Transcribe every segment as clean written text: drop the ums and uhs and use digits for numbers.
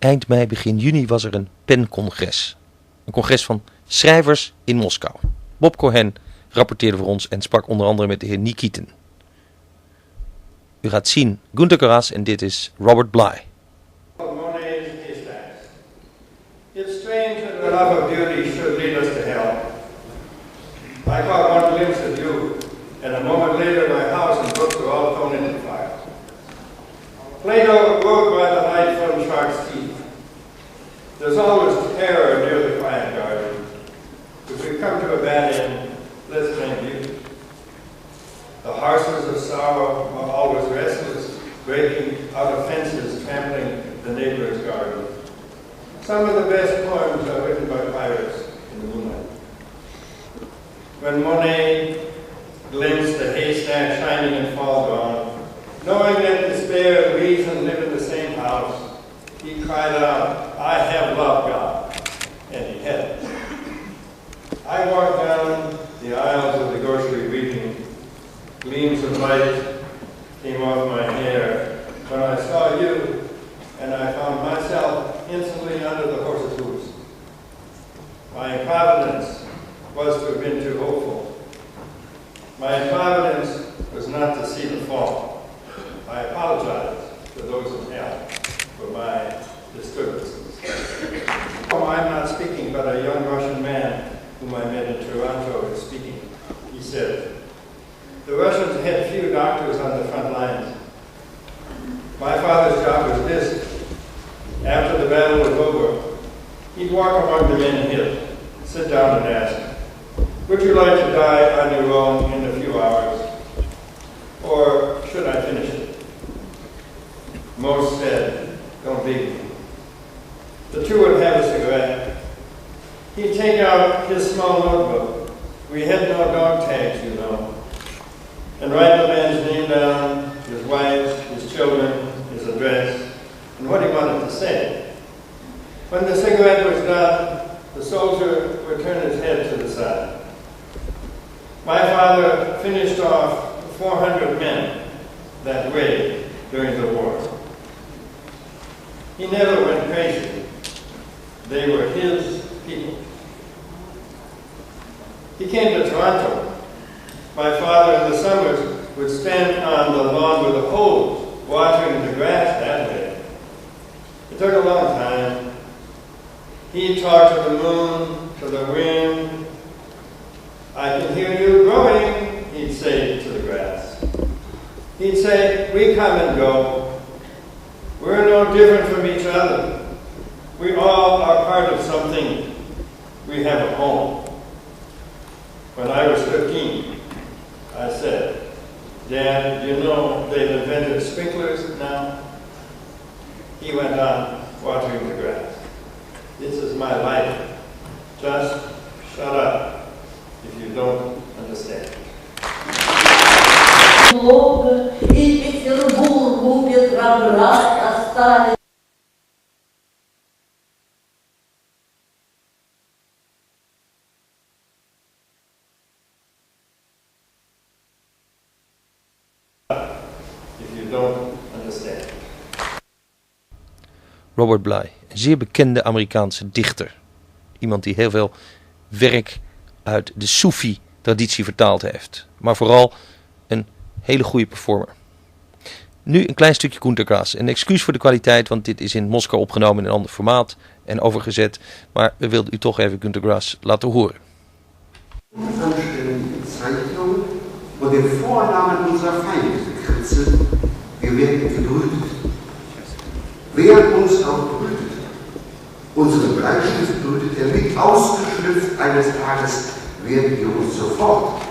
eind mei, begin juni was er een pencongres. Een congres van schrijvers in Moskou. Bob Cohen rapporteerde voor ons en sprak onder andere met de heer Nikitin. U gaat zien Gunter en dit is Robert Bly. It's strange that the love of beauty should lead us to hell. I caught one glimpse of you, and a moment later my house and books were all thrown into the fire. Plato wrote by the light from shark's teeth. There's always terror near the quiet garden. If we come to a bad end, let's blame beauty. The horses of sorrow are always restless, breaking out of fences, trampling the neighbor's garden. Some of the best poems are written by pirates in the moonlight. When Monet glimpsed the haystack shining in fall dawn, knowing that despair and reason live in the same house, he cried out, "I have loved God," and he had it. I walked down the aisles of the grocery weeping. Gleams of light came off my hair when I saw you, and I found myself instantly under the horse's hoofs. My improvidence was to have been too hopeful. My improvidence was not to see the fall. I apologize to those in hell for my disturbances. Oh, I'm not speaking, but a young Russian man whom I met in Toronto is speaking. He said, "The Russians had few doctors on the front lines. My father's job was this. After the battle was over, he'd walk among the men hit, sit down and ask, 'Would you like to die on your own in a few hours? Or should I finish it?' Most said, 'Don't beat me.' The two would have a cigarette. He'd take out his small notebook. We had no dog tags, you know. And write the man's name down, his wife, his children, his address, and what he wanted to say. When the cigarette was done, the soldier would turn his head to the side. My father finished off 400 men that way during the war. He never went crazy. They were his people. He came to Toronto. My father in the summers would stand on the lawn with a hose, watering the grass that way. It took a long time. He'd talk to the moon, to the wind. "I can hear you growing," he'd say to the grass. He'd say, "We come and go. We're no different from each other. We all are part of something. We have a home." When I was 15, I said, "Dad, you know they've invented sprinklers now?" He went on watering the grass. "This is my life. Just shut up if you don't understand." И Петербургу Петроград остались. Robert Bly, een zeer bekende Amerikaanse dichter. Iemand die heel veel werk uit de Soefi-traditie vertaald heeft. Maar vooral een hele goede performer. Nu een klein stukje Gunter. Een excuus voor de kwaliteit, want dit is in Moskou opgenomen in een ander formaat en overgezet. Maar we wilden u toch even Gunter laten horen. Anständige Bezeichnung und den Vornamen unserer Feinde gekritzelt, wir werden gebrütet. Wer uns auch brütet, unsere Bleistift brütet er mit, ausgeschlüpft eines Tages werden wir uns sofort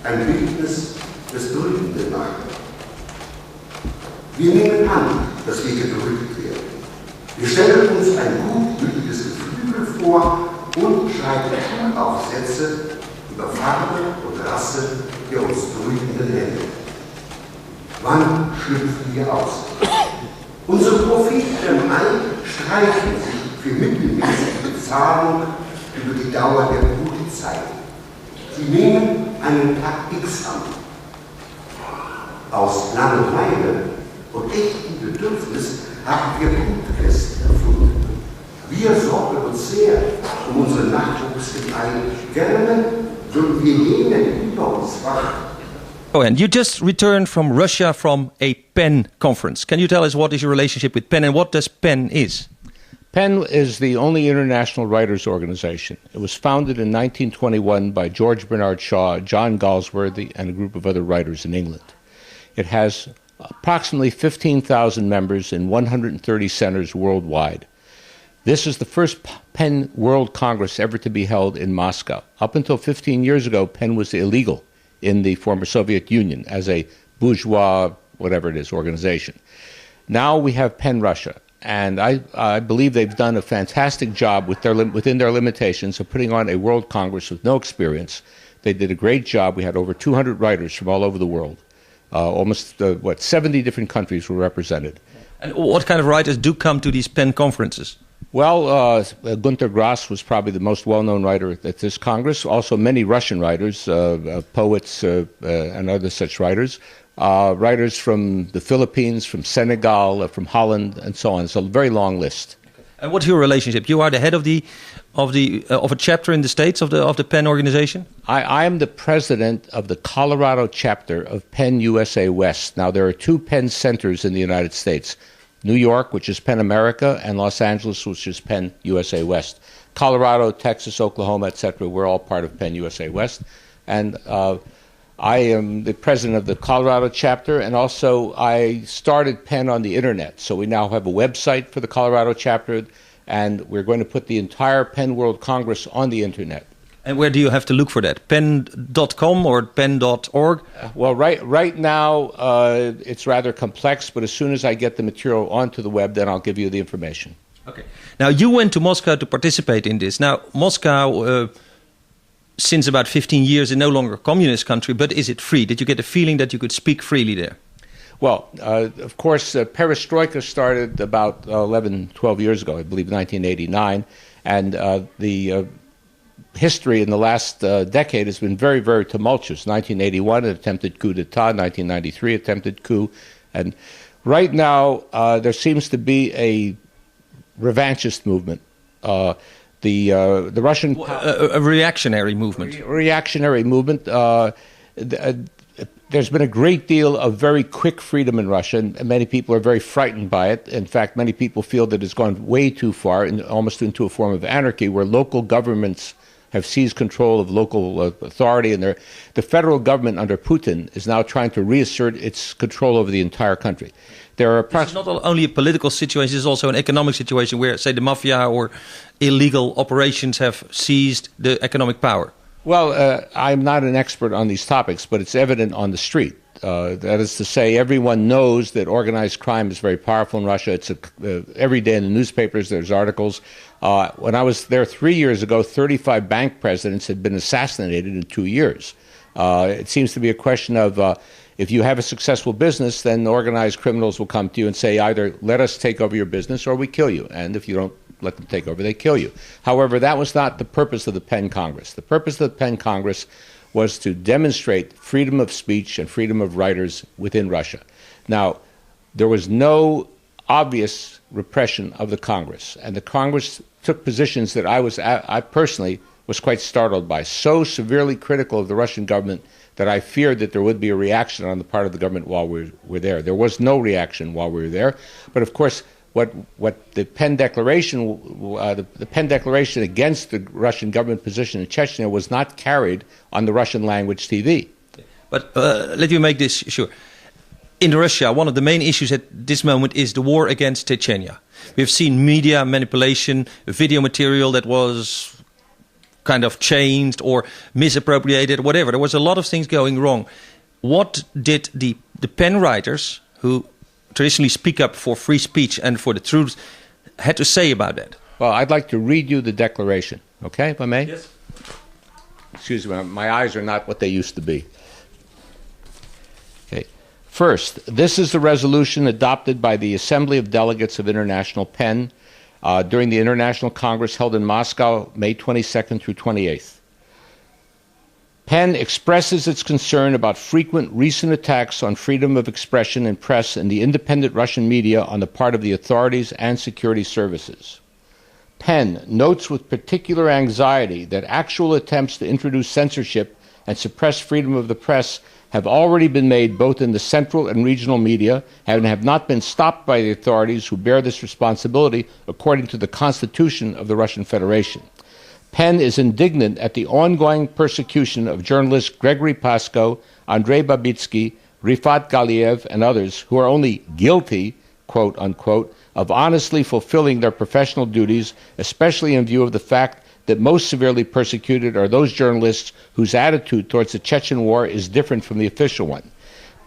ein Bildnis des Brütenden machen. Wir nehmen an, dass wir gebrütet werden. Wir stellen uns ein gutmütiges Geflügel vor und schreiben Aufsätze über Farbe und Rasse der uns brütenden Länder. Wann schlüpfen wir aus? Unsere Propheten im All streichen sich für mittelmäßige Bezahlung über die Dauer der Brutzeit. Sie nehmen einen Tag X an. Aus Langeweile und echtem Bedürfnis haben wir Brutkästen erfunden. Wir sorgen uns sehr unsere Nachwuchsgetreide. Gerne würden wir jenen über uns warten. Oh, and you just returned from Russia from a PEN conference. Can you tell us what is your relationship with PEN and what does PEN is? PEN is the only international writers organization. It was founded in 1921 by George Bernard Shaw, John Galsworthy, and a group of other writers in England. It has approximately 15,000 members in 130 centers worldwide. This is the first PEN World Congress ever to be held in Moscow. Up until 15 years ago, PEN was illegal in the former Soviet Union as a bourgeois, whatever it is, organization. Now we have PEN Russia. And I believe they've done a fantastic job within their limitations of putting on a World Congress with no experience. They did a great job. We had over 200 writers from all over the world. Almost, 70 different countries were represented. And what kind of writers do come to these PEN conferences? Well, Gunter was probably the most well-known writer at this Congress. Also many Russian writers, poets and other such writers. Writers from the Philippines, from Senegal, from Holland, and so on. It's a very long list. And what's your relationship? You are the head of a chapter in the States of the PEN organization? I am the president of the Colorado chapter of PEN USA West. Now, there are two PEN centers in the United States. New York, which is PEN America, and Los Angeles, which is PEN USA West. Colorado, Texas, Oklahoma, etc., we're all part of PEN USA West. And I am the president of the Colorado chapter, and also I started PEN on the internet. So we now have a website for the Colorado chapter, and we're going to put the entire PEN World Congress on the internet. And where do you have to look for that? pen.com or pen.org? Well, right now it's rather complex, but as soon as I get the material onto the web, then I'll give you the information. Okay. Now, you went to Moscow to participate in this. Now, Moscow, since about 15 years, is no longer a communist country, but is it free? Did you get the feeling that you could speak freely there? Well, of course, perestroika started about 11, 12 years ago, I believe 1989, and the history in the last decade has been very, very tumultuous. 1981, an attempted coup d'etat. 1993, attempted coup. And right now, there seems to be a revanchist movement. The Russian... a reactionary movement. Reactionary movement. There's been a great deal of very quick freedom in Russia, and many people are very frightened by it. In fact, many people feel that it's gone way too far, almost into a form of anarchy, where local governments have seized control of local authority, and the federal government under Putin is now trying to reassert its control over the entire country. It's not only a political situation, it's also an economic situation where, say, the mafia or illegal operations have seized the economic power. Well, I'm not an expert on these topics, but it's evident on the street. That is to say, everyone knows that organized crime is very powerful in Russia. It's every day in the newspapers, there's articles. When I was there 3 years ago, 35 bank presidents had been assassinated in 2 years. It seems to be a question of if you have a successful business, then organized criminals will come to you and say, either let us take over your business or we kill you. And if you don't let them take over, they kill you. However, that was not the purpose of the PEN Congress. The purpose of the PEN Congress was to demonstrate freedom of speech and freedom of writers within Russia. Now, there was no obvious repression of the Congress, and the Congress took positions that I personally was quite startled by, so severely critical of the Russian government that I feared that there would be a reaction on the part of the government while we were there. There was no reaction while we were there, but of course, what the PEN Declaration, the PEN Declaration against the Russian government position in Chechnya was not carried on the Russian language TV. But let me make this sure. In Russia, one of the main issues at this moment is the war against Chechnya. We have seen media manipulation, video material that was kind of changed or misappropriated, whatever. There was a lot of things going wrong. What did the PEN writers, who traditionally speak up for free speech and for the truth, had to say about that? Well, I'd like to read you the declaration, okay, if I may? Yes. Excuse me, my eyes are not what they used to be. Okay. First, this is the resolution adopted by the Assembly of Delegates of International PEN during the International Congress held in Moscow, May 22nd through 28th. PEN expresses its concern about frequent recent attacks on freedom of expression and press and the independent Russian media on the part of the authorities and security services. PEN notes with particular anxiety that actual attempts to introduce censorship and suppress freedom of the press have already been made both in the central and regional media and have not been stopped by the authorities who bear this responsibility according to the Constitution of the Russian Federation. PEN is indignant at the ongoing persecution of journalists Gregory Pasko, Andrei Babitsky, Rifat Galiev, and others who are only guilty, quote unquote, of honestly fulfilling their professional duties, especially in view of the fact that most severely persecuted are those journalists whose attitude towards the Chechen war is different from the official one.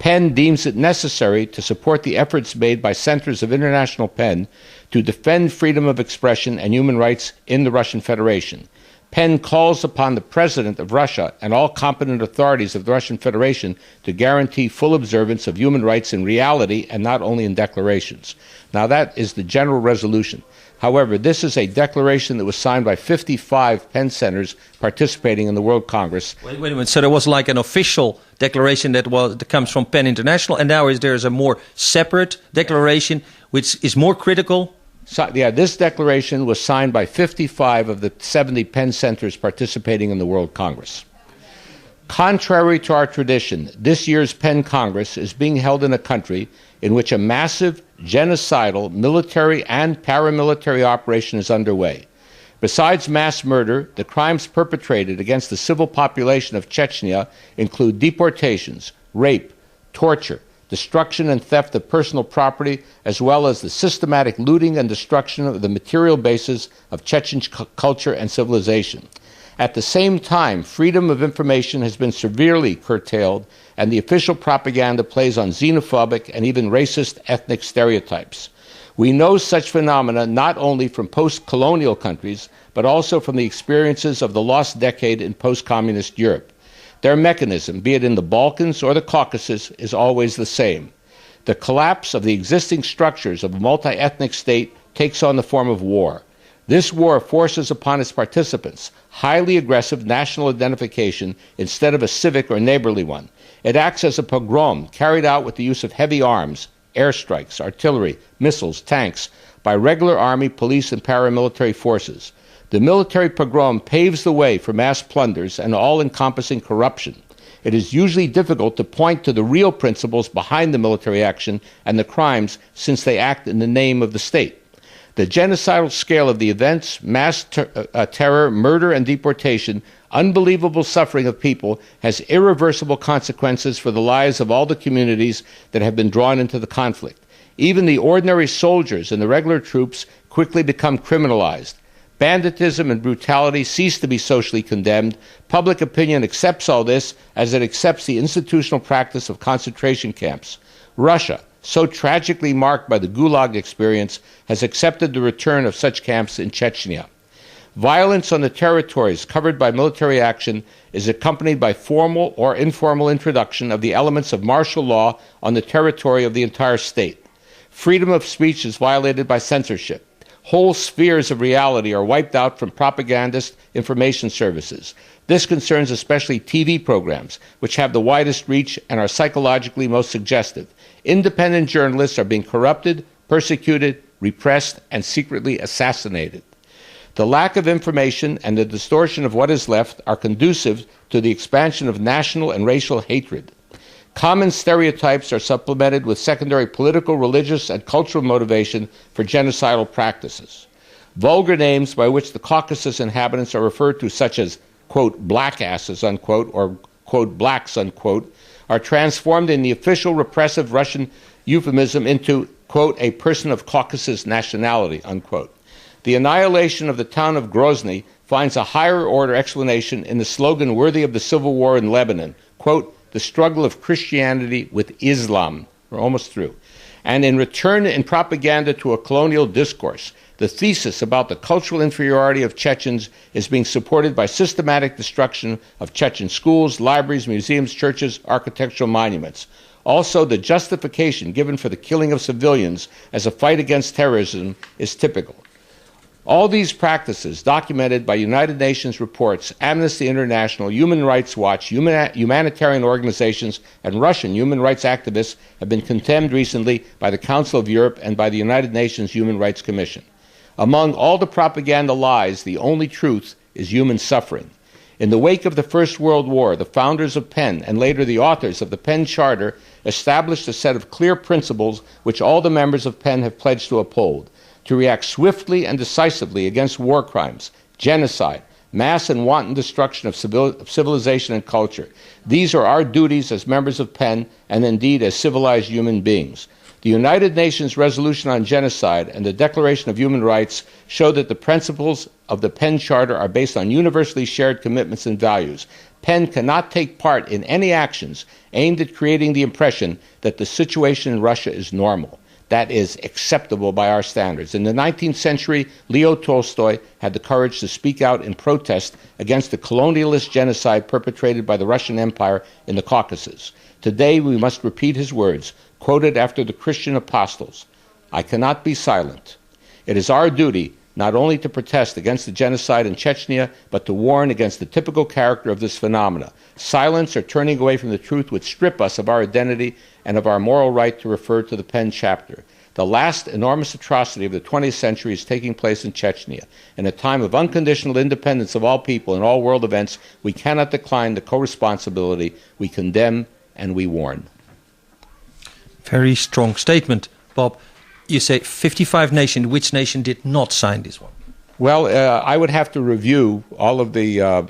PEN deems it necessary to support the efforts made by centers of international PEN to defend freedom of expression and human rights in the Russian Federation. PEN calls upon the President of Russia and all competent authorities of the Russian Federation to guarantee full observance of human rights in reality and not only in declarations. Now that is the general resolution. However, this is a declaration that was signed by 55 PEN centers participating in the World Congress. Wait a minute. So there was like an official declaration that comes from PEN International, and now there's a more separate declaration which is more critical. So, this declaration was signed by 55 of the 70 PEN centers participating in the World Congress. Contrary to our tradition, this year's PEN Congress is being held in a country in which a massive, genocidal, military and paramilitary operation is underway. Besides mass murder, the crimes perpetrated against the civil population of Chechnya include deportations, rape, torture, destruction and theft of personal property, as well as the systematic looting and destruction of the material basis of Chechen culture and civilization. At the same time, freedom of information has been severely curtailed, and the official propaganda plays on xenophobic and even racist ethnic stereotypes. We know such phenomena not only from post-colonial countries, but also from the experiences of the lost decade in post-communist Europe. Their mechanism, be it in the Balkans or the Caucasus, is always the same. The collapse of the existing structures of a multi-ethnic state takes on the form of war. This war forces upon its participants highly aggressive national identification instead of a civic or neighborly one. It acts as a pogrom carried out with the use of heavy arms, airstrikes, artillery, missiles, tanks, by regular army, police, and paramilitary forces. The military pogrom paves the way for mass plunders and all-encompassing corruption. It is usually difficult to point to the real principles behind the military action and the crimes, since they act in the name of the state. The genocidal scale of the events, mass terror, murder, and deportation, unbelievable suffering of people, has irreversible consequences for the lives of all the communities that have been drawn into the conflict. Even the ordinary soldiers and the regular troops quickly become criminalized. Banditism and brutality cease to be socially condemned. Public opinion accepts all this as it accepts the institutional practice of concentration camps. Russia, so tragically marked by the Gulag experience, has accepted the return of such camps in Chechnya. Violence on the territories covered by military action is accompanied by formal or informal introduction of the elements of martial law on the territory of the entire state. Freedom of speech is violated by censorship. Whole spheres of reality are wiped out from propagandist information services. This concerns especially TV programs, which have the widest reach and are psychologically most suggestive. Independent journalists are being corrupted, persecuted, repressed, and secretly assassinated. The lack of information and the distortion of what is left are conducive to the expansion of national and racial hatred. Common stereotypes are supplemented with secondary political, religious, and cultural motivation for genocidal practices. Vulgar names by which the Caucasus inhabitants are referred to, such as, quote, blackasses, unquote, or, quote, blacks, unquote, are transformed in the official repressive Russian euphemism into, quote, a person of Caucasus nationality, unquote. The annihilation of the town of Grozny finds a higher order explanation in the slogan worthy of the civil war in Lebanon, quote, the struggle of Christianity with Islam. We're almost through. And in return in propaganda to a colonial discourse, the thesis about the cultural inferiority of Chechens is being supported by systematic destruction of Chechen schools, libraries, museums, churches, architectural monuments. Also, the justification given for the killing of civilians as a fight against terrorism is typical. All these practices, documented by United Nations reports, Amnesty International, Human Rights Watch, humanitarian organizations, and Russian human rights activists, have been condemned recently by the Council of Europe and by the United Nations Human Rights Commission. Among all the propaganda lies, the only truth is human suffering. In the wake of the First World War, the founders of PEN and later the authors of the PEN Charter established a set of clear principles which all the members of PEN have pledged to uphold, to react swiftly and decisively against war crimes, genocide, mass and wanton destruction of civilization and culture. These are our duties as members of PEN and indeed as civilized human beings. The United Nations Resolution on Genocide and the Declaration of Human Rights show that the principles of the PEN Charter are based on universally shared commitments and values. PEN cannot take part in any actions aimed at creating the impression that the situation in Russia is normal. That is acceptable by our standards. In the 19th century, Leo Tolstoy had the courage to speak out in protest against the colonialist genocide perpetrated by the Russian Empire in the Caucasus. Today, we must repeat his words, quoted after the Christian apostles. I cannot be silent. It is our duty not only to protest against the genocide in Chechnya, but to warn against the typical character of this phenomena. Silence or turning away from the truth would strip us of our identity and of our moral right to refer to the PEN chapter. The last enormous atrocity of the 20th century is taking place in Chechnya. In a time of unconditional independence of all people and all world events, we cannot decline the co-responsibility. We condemn and we warn. Very strong statement, Bob. You say 55 nations. Which nation did not sign this one? Well, I would have to review all of the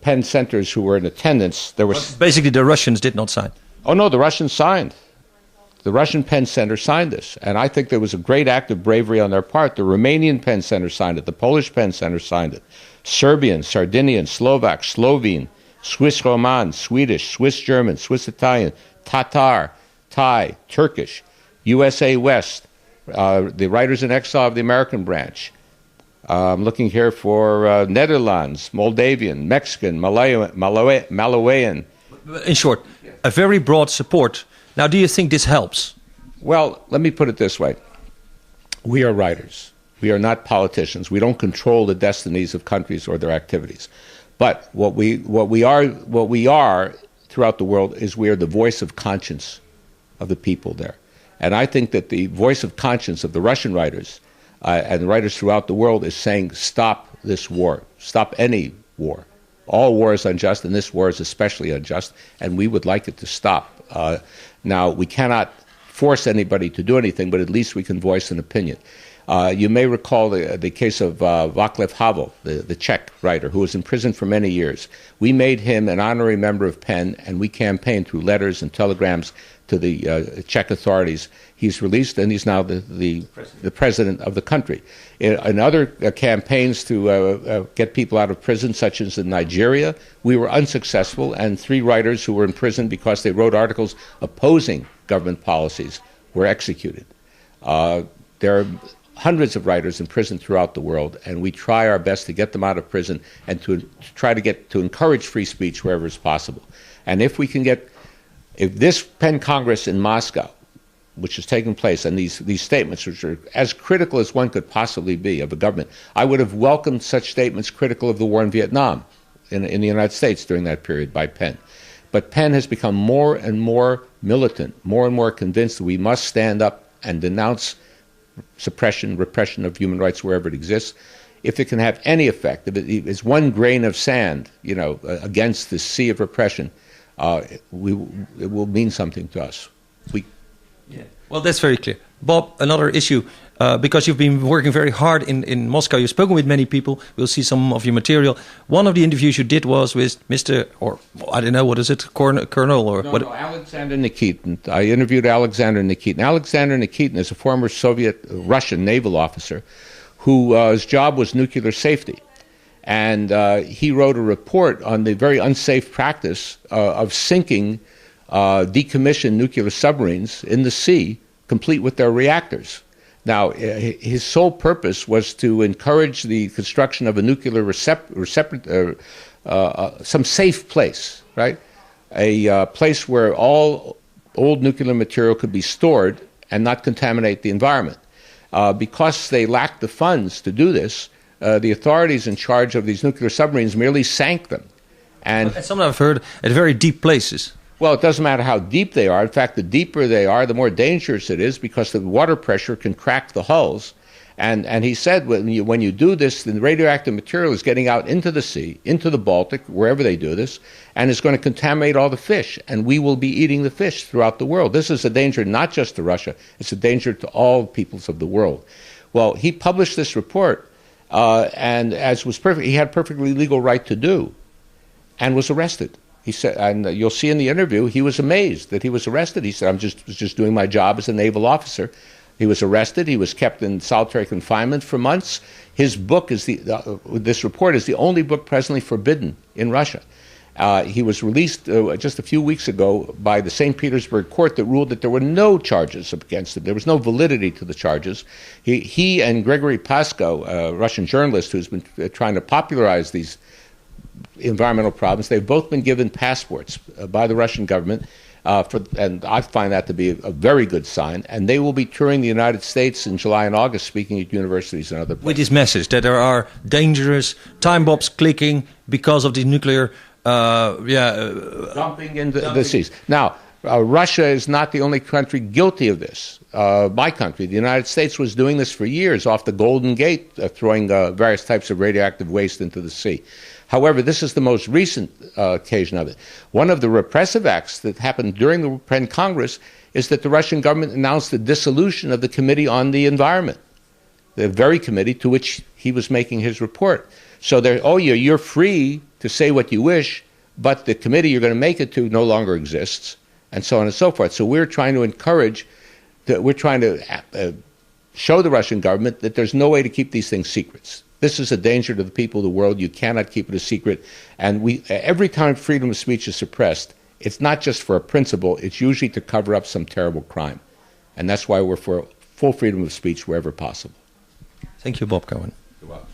PEN centers who were in attendance. There was basically the Russians did not sign. Oh no, the Russians signed. The Russian PEN Center signed this, and I think there was a great act of bravery on their part. The Romanian PEN Center signed it. The Polish PEN Center signed it. Serbian, Sardinian, Slovak, Slovene, Swiss Roman, Swedish, Swiss German, Swiss Italian, Tatar, Thai, Turkish, USA West, the Writers in Exile of the American branch. I'm looking here for Netherlands, Moldavian, Mexican, Malawian. In short, a very broad support. Now, do you think this helps? Well, let me put it this way. We are writers. We are not politicians. We don't control the destinies of countries or their activities. But what we are throughout the world is we are the voice of conscience of the people there. And I think that the voice of conscience of the Russian writers and the writers throughout the world is saying, stop this war. Stop any war. All war is unjust, and this war is especially unjust, and we would like it to stop. Now, we cannot force anybody to do anything, but at least we can voice an opinion. You may recall the case of Václav Havel, the Czech writer, who was in prison for many years. We made him an honorary member of PEN, and we campaigned through letters and telegrams to the Czech authorities. He's released, and he's now the president of the country. In other campaigns to get people out of prison, such as in Nigeria, we were unsuccessful, and 3 writers who were in prison because they wrote articles opposing government policies were executed. There are hundreds of writers in prison throughout the world, and we try our best to get them out of prison and to try to encourage free speech wherever it's possible. And if this PEN Congress in Moscow, which has taken place, and these statements, which are as critical as one could possibly be of a government, I would have welcomed such statements critical of the war in Vietnam in the United States during that period by PEN. But PEN has become more and more militant, more and more convinced that we must stand up and denounce suppression, repression of human rights wherever it exists. If it can have any effect, if it is one grain of sand, against the sea of repression, it will mean something to us. Well, that's very clear. Bob, another issue, because you've been working very hard in Moscow, you've spoken with many people, we'll see some of your material. One of the interviews you did was with Mr., or I don't know, what is it, Colonel? Or what? Alexander Nikitin. I interviewed Alexander Nikitin. Alexander Nikitin is a former Russian naval officer whose job was nuclear safety. And he wrote a report on the very unsafe practice of sinking decommissioned nuclear submarines in the sea, complete with their reactors. Now, his sole purpose was to encourage the construction of a nuclear some safe place, right? A place where all old nuclear material could be stored and not contaminate the environment. Because they lacked the funds to do this, the authorities in charge of these nuclear submarines merely sank them. And some I've heard at very deep places. Well, it doesn't matter how deep they are. In fact, the deeper they are, the more dangerous it is because the water pressure can crack the hulls. And he said when you do this, the radioactive material is getting out into the sea, into the Baltic, wherever they do this, and it's going to contaminate all the fish, and we will be eating the fish throughout the world. This is a danger not just to Russia, it's a danger to all peoples of the world. Well, he published this report, and as was perfect, he had perfectly legal right to do, and was arrested. He said, and you'll see in the interview, he was amazed that he was arrested. He said, "I'm just doing my job as a naval officer." He was arrested. He was kept in solitary confinement for months. His book is this report is the only book presently forbidden in Russia. He was released just a few weeks ago by the St. Petersburg court that ruled that there were no charges against him. There was no validity to the charges. He and Gregory Pasko, a Russian journalist who's been trying to popularize these environmental problems, they've both been given passports by the Russian government. And I find that to be a very good sign. And they will be touring the United States in July and August, speaking at universities and other places. With this message that there are dangerous time bombs clicking because of the nuclear dumping into the seas. Now, Russia is not the only country guilty of this. My country, the United States, was doing this for years off the Golden Gate, throwing various types of radioactive waste into the sea. However, this is the most recent occasion of it. One of the repressive acts that happened during the Penn Congress is that the Russian government announced the dissolution of the Committee on the Environment, the very committee to which he was making his report. So you're free to say what you wish, but the committee you're going to make it to no longer exists, and so on and so forth. So we're trying to show the Russian government that there's no way to keep these things secrets. This is a danger to the people of the world. You cannot keep it a secret. And every time freedom of speech is suppressed, it's not just for a principle, it's usually to cover up some terrible crime. And that's why we're for full freedom of speech wherever possible. Thank you, Bob Cohen. You're welcome.